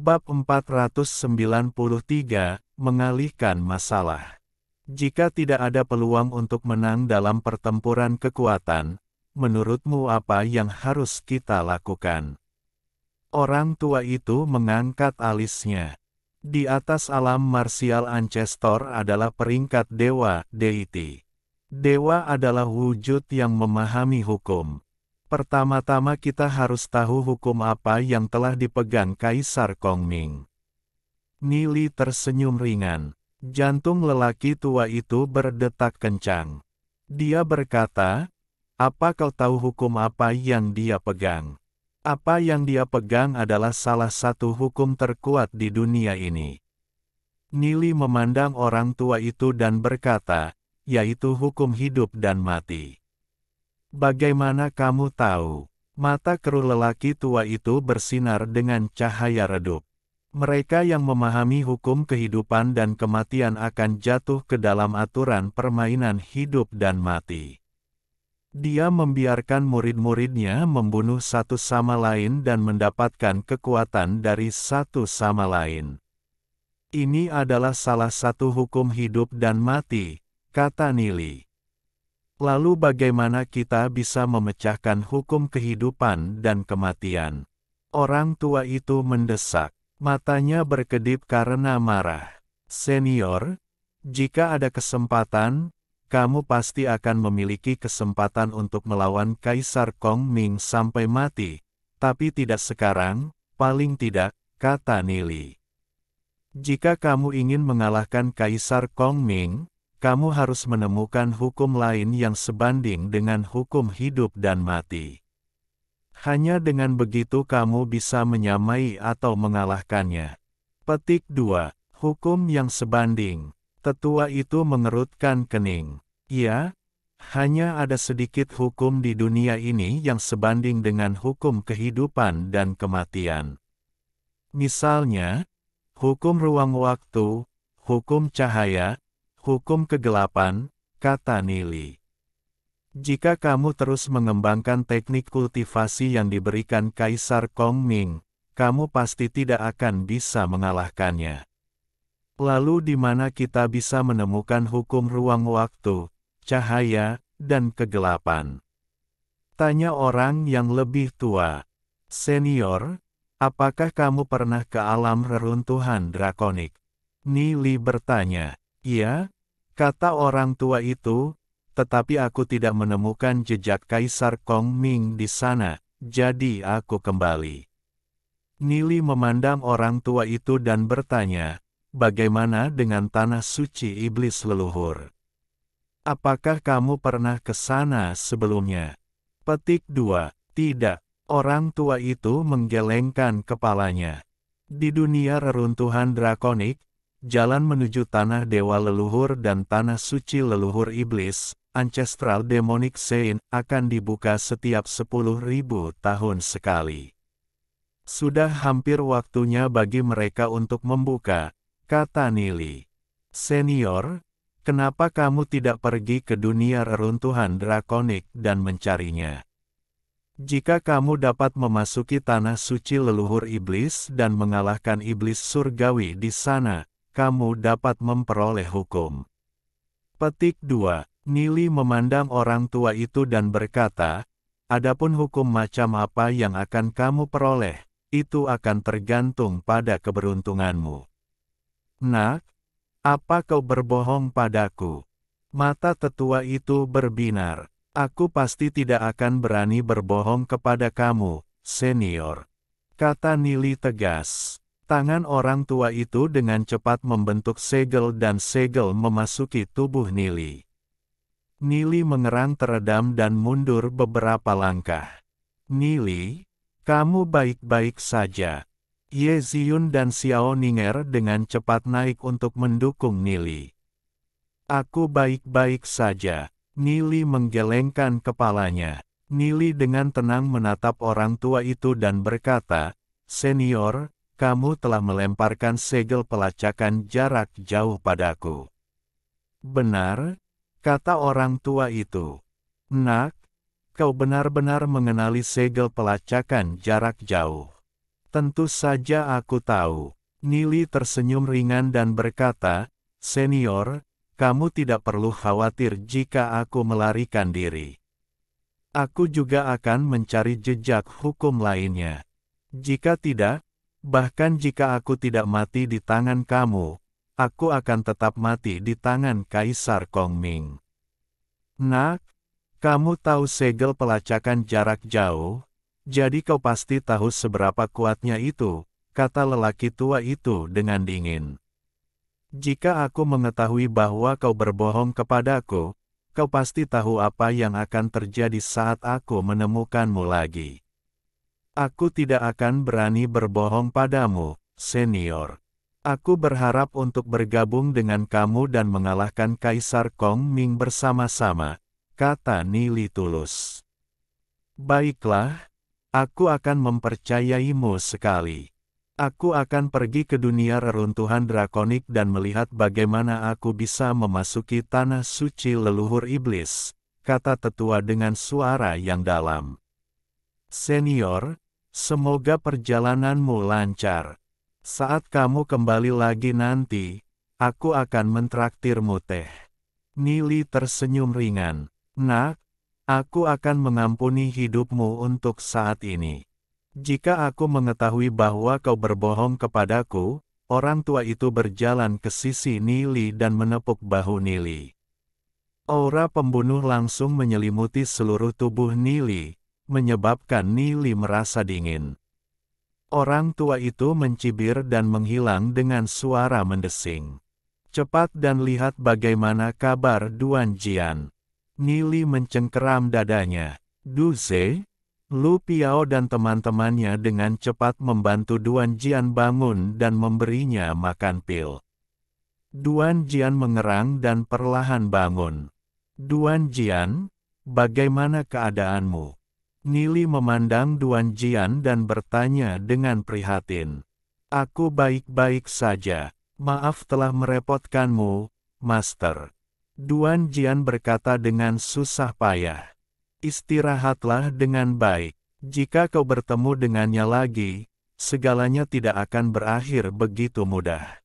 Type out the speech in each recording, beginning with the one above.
Bab 493, Mengalihkan masalah. Jika tidak ada peluang untuk menang dalam pertempuran kekuatan, menurutmu apa yang harus kita lakukan? Orang tua itu mengangkat alisnya. Di atas alam marsial Ancestor adalah peringkat dewa, deity. Dewa adalah wujud yang memahami hukum. Pertama-tama kita harus tahu hukum apa yang telah dipegang Kaisar Kongming. Nili tersenyum ringan. Jantung lelaki tua itu berdetak kencang. Dia berkata, "Apa kau tahu hukum apa yang dia pegang? Apa yang dia pegang adalah salah satu hukum terkuat di dunia ini." Nili memandang orang tua itu dan berkata, "Yaitu hukum hidup dan mati." "Bagaimana kamu tahu?" Mata keruh lelaki tua itu bersinar dengan cahaya redup. Mereka yang memahami hukum kehidupan dan kematian akan jatuh ke dalam aturan permainan hidup dan mati. Dia membiarkan murid-muridnya membunuh satu sama lain dan mendapatkan kekuatan dari satu sama lain. Ini adalah salah satu hukum hidup dan mati, kata Nili. Lalu bagaimana kita bisa memecahkan hukum kehidupan dan kematian? Orang tua itu mendesak. Matanya berkedip karena marah. "Senior, jika ada kesempatan, kamu pasti akan memiliki kesempatan untuk melawan Kaisar Kongming sampai mati, tapi tidak sekarang, paling tidak," kata Nili. "Jika kamu ingin mengalahkan Kaisar Kongming, kamu harus menemukan hukum lain yang sebanding dengan hukum hidup dan mati. Hanya dengan begitu kamu bisa menyamai atau mengalahkannya." Petik 2. Hukum yang sebanding. Tetua itu mengerutkan kening. Ya, hanya ada sedikit hukum di dunia ini yang sebanding dengan hukum kehidupan dan kematian. Misalnya, hukum ruang waktu, hukum cahaya, hukum kegelapan, kata Nili. Jika kamu terus mengembangkan teknik kultivasi yang diberikan Kaisar Kongming, kamu pasti tidak akan bisa mengalahkannya. Lalu di mana kita bisa menemukan hukum ruang waktu, cahaya, dan kegelapan? Tanya orang yang lebih tua. "Senior, apakah kamu pernah ke alam reruntuhan drakonik?" Nili bertanya. "Iya," kata orang tua itu, "tetapi aku tidak menemukan jejak Kaisar Kongming di sana, jadi aku kembali." Nili memandang orang tua itu dan bertanya, "Bagaimana dengan tanah suci iblis leluhur? Apakah kamu pernah ke sana sebelumnya?" Petik 2. Tidak. Orang tua itu menggelengkan kepalanya. Di dunia reruntuhan drakonik, jalan menuju tanah dewa leluhur dan tanah suci leluhur iblis, Ancestral Demonic Zone, akan dibuka setiap 10.000 tahun sekali. Sudah hampir waktunya bagi mereka untuk membuka, kata Nili. "Senior, kenapa kamu tidak pergi ke dunia reruntuhan drakonik dan mencarinya? Jika kamu dapat memasuki tanah suci leluhur iblis dan mengalahkan iblis surgawi di sana, kamu dapat memperoleh hukum." Petik 2. Nili memandang orang tua itu dan berkata, "Adapun hukum macam apa yang akan kamu peroleh, itu akan tergantung pada keberuntunganmu." "Nak, apa kau berbohong padaku?" Mata tetua itu berbinar. "Aku pasti tidak akan berani berbohong kepada kamu, senior," kata Nili tegas. Tangan orang tua itu dengan cepat membentuk segel dan segel memasuki tubuh Nili. Nili mengerang teredam dan mundur beberapa langkah. "Nili, kamu baik-baik saja?" Ye Ziyun dan Xiao Ninger dengan cepat naik untuk mendukung Nili. "Aku baik-baik saja." Nili menggelengkan kepalanya. Nili dengan tenang menatap orang tua itu dan berkata, "Senior, kamu telah melemparkan segel pelacakan jarak jauh padaku." "Benar," kata orang tua itu. "Nak, kau benar-benar mengenali segel pelacakan jarak jauh." Tentu saja aku tahu. Nili tersenyum ringan dan berkata, Senior, kamu tidak perlu khawatir jika aku melarikan diri. Aku juga akan mencari jejak hukum lainnya. Jika tidak, bahkan jika aku tidak mati di tangan kamu, aku akan tetap mati di tangan Kaisar Kongming. Nak, kamu tahu segel pelacakan jarak jauh, jadi kau pasti tahu seberapa kuatnya itu, kata lelaki tua itu dengan dingin. Jika aku mengetahui bahwa kau berbohong kepadaku, kau pasti tahu apa yang akan terjadi saat aku menemukanmu lagi. Aku tidak akan berani berbohong padamu, senior. Aku berharap untuk bergabung dengan kamu dan mengalahkan Kaisar Kongming bersama-sama, kata Nili tulus. Baiklah, aku akan mempercayaimu sekali. Aku akan pergi ke dunia reruntuhan drakonik dan melihat bagaimana aku bisa memasuki tanah suci leluhur iblis, kata tetua dengan suara yang dalam. Senior, semoga perjalananmu lancar. Saat kamu kembali lagi nanti, aku akan mentraktirmu teh. Nili tersenyum ringan. Nak, aku akan mengampuni hidupmu untuk saat ini. Jika aku mengetahui bahwa kau berbohong kepadaku, orang tua itu berjalan ke sisi Nili dan menepuk bahu Nili. Aura pembunuh langsung menyelimuti seluruh tubuh Nili, menyebabkan Nili merasa dingin. Orang tua itu mencibir dan menghilang dengan suara mendesing. Cepat dan lihat bagaimana kabar Duan Jian. Nili mencengkeram dadanya. Duze, Lu Piao dan teman-temannya dengan cepat membantu Duan Jian bangun dan memberinya makan pil. Duan Jian mengerang dan perlahan bangun. Duan Jian, bagaimana keadaanmu? Nili memandang Duan Jian dan bertanya dengan prihatin. Aku baik-baik saja. Maaf telah merepotkanmu, Master. Duan Jian berkata dengan susah payah. Istirahatlah dengan baik. Jika kau bertemu dengannya lagi, segalanya tidak akan berakhir begitu mudah.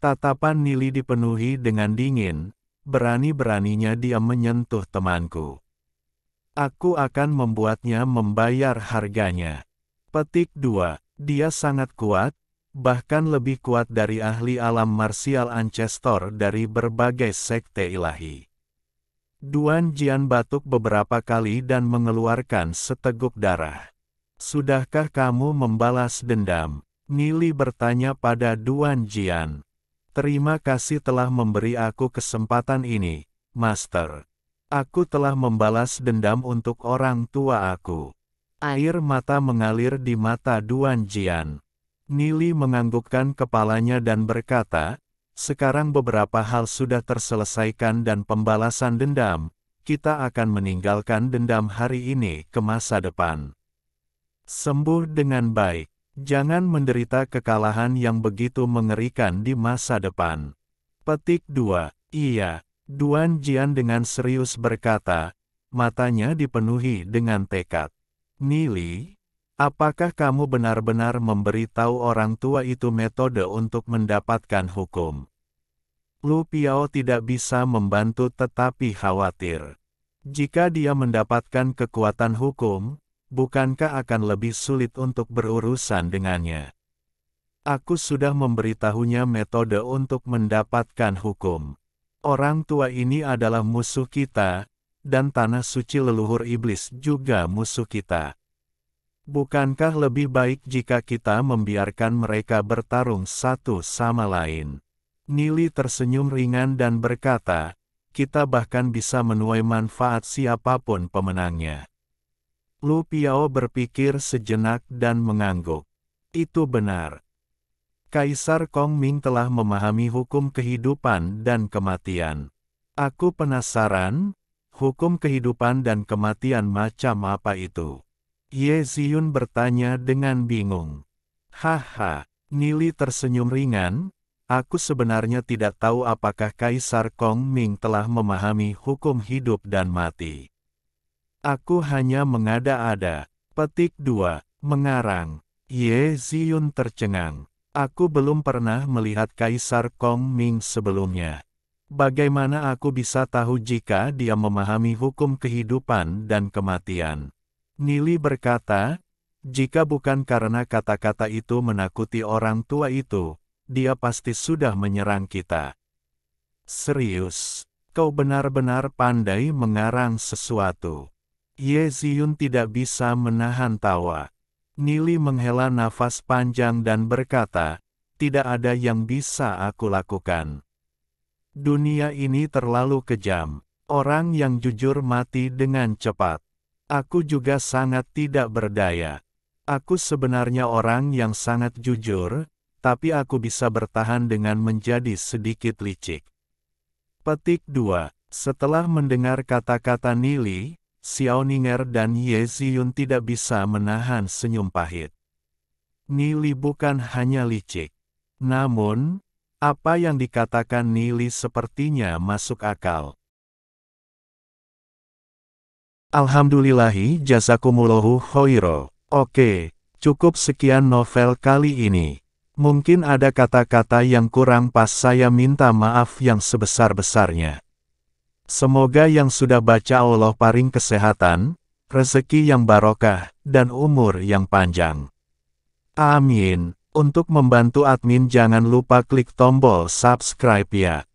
Tatapan Nili dipenuhi dengan dingin, berani-beraninya dia menyentuh temanku. Aku akan membuatnya membayar harganya. Petik 2. Dia sangat kuat, bahkan lebih kuat dari ahli alam marsial Ancestor dari berbagai sekte ilahi. Duan Jian batuk beberapa kali dan mengeluarkan seteguk darah. Sudahkah kamu membalas dendam? Nili bertanya pada Duan Jian. Terima kasih telah memberi aku kesempatan ini, Master. Aku telah membalas dendam untuk orang tua aku. Air mata mengalir di mata Duan Jian. Nili menganggukkan kepalanya dan berkata, sekarang beberapa hal sudah terselesaikan dan pembalasan dendam, kita akan meninggalkan dendam hari ini ke masa depan. Sembuh dengan baik, jangan menderita kekalahan yang begitu mengerikan di masa depan. Petik 2. Iya. Duan Jian dengan serius berkata, matanya dipenuhi dengan tekad. Nili, apakah kamu benar-benar memberitahu orang tua itu metode untuk mendapatkan hukum? Lu Piao tidak bisa membantu tetapi khawatir. Jika dia mendapatkan kekuatan hukum, bukankah akan lebih sulit untuk berurusan dengannya? Aku sudah memberitahunya metode untuk mendapatkan hukum. Orang tua ini adalah musuh kita, dan tanah suci leluhur iblis juga musuh kita. Bukankah lebih baik jika kita membiarkan mereka bertarung satu sama lain? Nili tersenyum ringan dan berkata, kita bahkan bisa menuai manfaat siapapun pemenangnya. Lu Piao berpikir sejenak dan mengangguk. Itu benar. Kaisar Kongming telah memahami hukum kehidupan dan kematian. Aku penasaran, hukum kehidupan dan kematian macam apa itu? Ye Ziyun bertanya dengan bingung. Haha, Nili tersenyum ringan, aku sebenarnya tidak tahu apakah Kaisar Kongming telah memahami hukum hidup dan mati. Aku hanya mengada-ada. Petik 2. Mengarang. Ye Ziyun tercengang. Aku belum pernah melihat Kaisar Kong Ming sebelumnya. Bagaimana aku bisa tahu jika dia memahami hukum kehidupan dan kematian? Nili berkata, jika bukan karena kata-kata itu menakuti orang tua itu, dia pasti sudah menyerang kita. Serius, kau benar-benar pandai mengarang sesuatu. Ye Ziyun tidak bisa menahan tawa. Nili menghela nafas panjang dan berkata, tidak ada yang bisa aku lakukan. Dunia ini terlalu kejam. Orang yang jujur mati dengan cepat. Aku juga sangat tidak berdaya. Aku sebenarnya orang yang sangat jujur, tapi aku bisa bertahan dengan menjadi sedikit licik. Petik 2. Setelah mendengar kata-kata Nili, Xiao Ninger dan Ye Ziyun tidak bisa menahan senyum pahit. Nili bukan hanya licik. Namun, apa yang dikatakan Nili sepertinya masuk akal. Alhamdulillahi jazakumullahu khairo. Oke, cukup sekian novel kali ini. Mungkin ada kata-kata yang kurang pas, saya minta maaf yang sebesar-besarnya. Semoga yang sudah baca Allah paring kesehatan, rezeki yang barokah, dan umur yang panjang. Amin. Untuk membantu admin jangan lupa klik tombol subscribe ya.